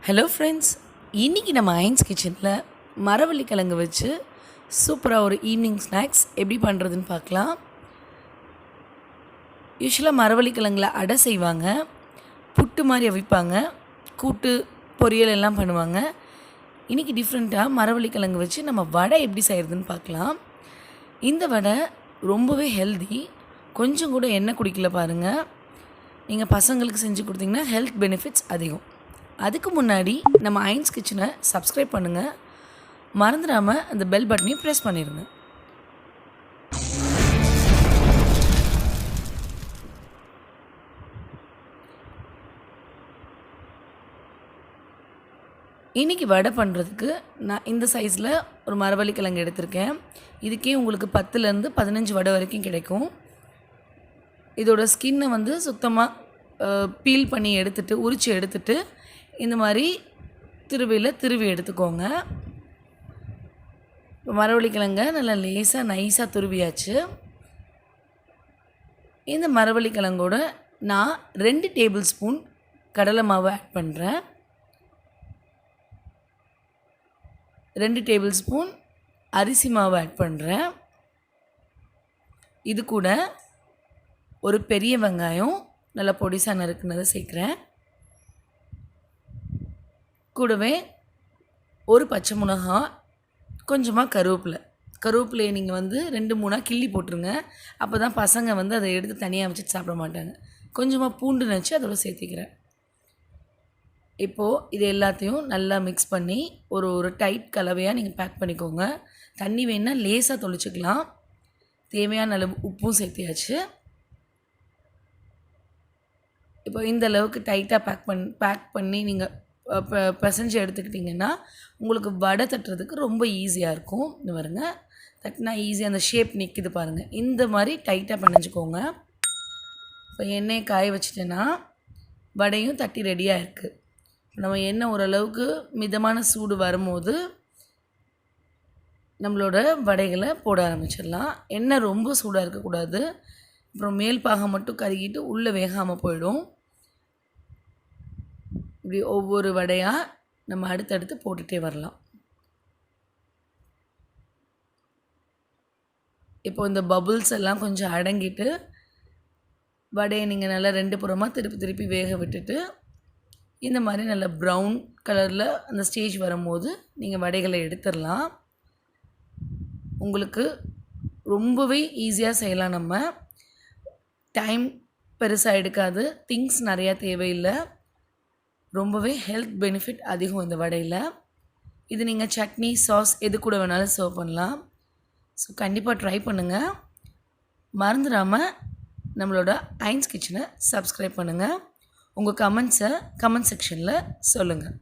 Hello friends, இன்றைக்கி நம்ம ஐன்ஸ் கிச்சனில் மரவள்ளி கிழங்கு வச்சு சூப்பராக ஒரு ஈவினிங் ஸ்நாக்ஸ் எப்படி பண்ணுறதுன்னு பார்க்கலாம். யூஸ்வலாக மரவள்ளி கிழங்குல அடை செய்வாங்க, புட்டு மாதிரி அவிப்பாங்க, கூட்டு பொரியல் எல்லாம் பண்ணுவாங்க. இன்றைக்கி டிஃப்ரெண்ட்டாக மரவள்ளி கிழங்கு வச்சு நம்ம வடை எப்படி செய்கிறதுன்னு பார்க்கலாம். இந்த வடை ரொம்பவே ஹெல்தி, கொஞ்சம் கூட எண்ணெய் குடிக்கல பாருங்கள். நீங்கள் பசங்களுக்கு செஞ்சு கொடுத்தீங்கன்னா ஹெல்த் பெனிஃபிட்ஸ் அதிகம். அதுக்கு முன்னாடி நம்ம ஐன்ஸ் கிச்சனை சப்ஸ்கிரைப் பண்ணுங்கள், மறந்துடாமல் அந்த பெல் பட்டனையும் ப்ரெஸ் பண்ணிடுங்க. இன்றைக்கி வடை பண்ணுறதுக்கு நான் இந்த சைஸில் ஒரு மரவள்ளி கிழங்கு எடுத்திருக்கேன். இதுக்கே உங்களுக்கு 10லேருந்து 15 வடை வரைக்கும் கிடைக்கும். இதோட ஸ்கின்னை சுத்தமாக பீல் பண்ணி எடுத்துகிட்டு உரித்து எடுத்துகிட்டு இந்த மாதிரி திருவி எடுத்துக்கோங்க. இப்போ மரவள்ளி கிழங்க நல்லா லேசாக நைஸாக துருவியாச்சு. இந்த மரவள்ளி கிழங்கோட நான் 2 டேபிள் ஸ்பூன் கடலை மாவு ஆட் பண்ணுறேன், 2 டேபிள் ஸ்பூன் அரிசி மாவு ஆட் பண்ணுறேன். இது கூட ஒரு பெரிய வெங்காயம் நல்லா பொடிசாக நறுக்குனதை சேர்க்குறேன். கூடவே ஒரு பச்சை மிளகாய், கொஞ்சமாக கருவேப்பிலையை நீங்கள் 2-3 கிள்ளி போட்டுருங்க. அப்போ தான் பசங்க அதை எடுத்து தனியாக வச்சுட்டு சாப்பிட மாட்டாங்க. கொஞ்சமாக பூண்டு நச்சு அதோட சேர்த்திக்கிறேன். இப்போது இது எல்லாத்தையும் நல்லா மிக்ஸ் பண்ணி ஒரு டைட் கலவையாக நீங்கள் பேக் பண்ணிக்கோங்க. தண்ணி வேணால் லேசாக தொளிச்சிக்கலாம். தேவையான அளவு உப்பும் சேர்த்தியாச்சு. இப்போ இந்த அளவுக்கு டைட்டாக பேக் பண்ணி நீங்கள் பிசைஞ்சு எடுத்துக்கிட்டிங்கன்னா உங்களுக்கு வடை தட்டுறதுக்கு ரொம்ப ஈஸியாக இருக்கும். இந்த பாருங்க, தட்டினா ஈஸியாக அந்த ஷேப் நிற்கிது பாருங்கள். இந்த மாதிரி டைட்டாக பிணைஞ்சிக்கோங்க. இப்போ எண்ணெயை காய வச்சிட்டேன்னா வடையும் தட்டி ரெடியாக இருக்குது. நம்ம எண்ணெய் ஓரளவுக்கு மிதமான சூடு வரும்போது நம்மளோட வடைகளை போட ஆரம்பிச்சிடலாம். எண்ணெய் ரொம்ப சூடாக இருக்கக்கூடாது, அப்புறம் மேல் பாகம் மட்டும் கருகிட்டு உள்ளே வேகாமல் போயிடும். இப்படி ஒவ்வொரு வடையாக நம்ம அடுத்தடுத்து போட்டுகிட்டே வரலாம். இப்போ இந்த பபுள்ஸ் எல்லாம் கொஞ்சம் அடங்கிட்டு வடையை நீங்கள் நல்லா 2 புறமாக திருப்பி வேக விட்டுட்டு இந்த மாதிரி நல்லா ப்ரௌன் கலரில் அந்த ஸ்டேஜ் வரும்போது நீங்கள் வடைகளை எடுத்துடலாம். உங்களுக்கு ரொம்பவே ஈஸியாக செய்யலாம். நம்ம டைம் பெருசாக எடுக்காது, திங்ஸ் நிறையா தேவையில்லை, ரொம்பவே ஹெல்த் பெனிஃபிட் அதிகம் இந்த வடையில். இது நீங்கள் சட்னி சாஸ் எது கூட வேணாலும் சர்வ் பண்ணலாம். ஸோ கண்டிப்பாக ட்ரை பண்ணுங்கள். மறந்துடாமல் நம்மளோட ஐன்ஸ் கிச்சனை சப்ஸ்கிரைப் பண்ணுங்கள். உங்கள் கமெண்ட்ஸை கமெண்ட் செக்ஷனில் சொல்லுங்கள்.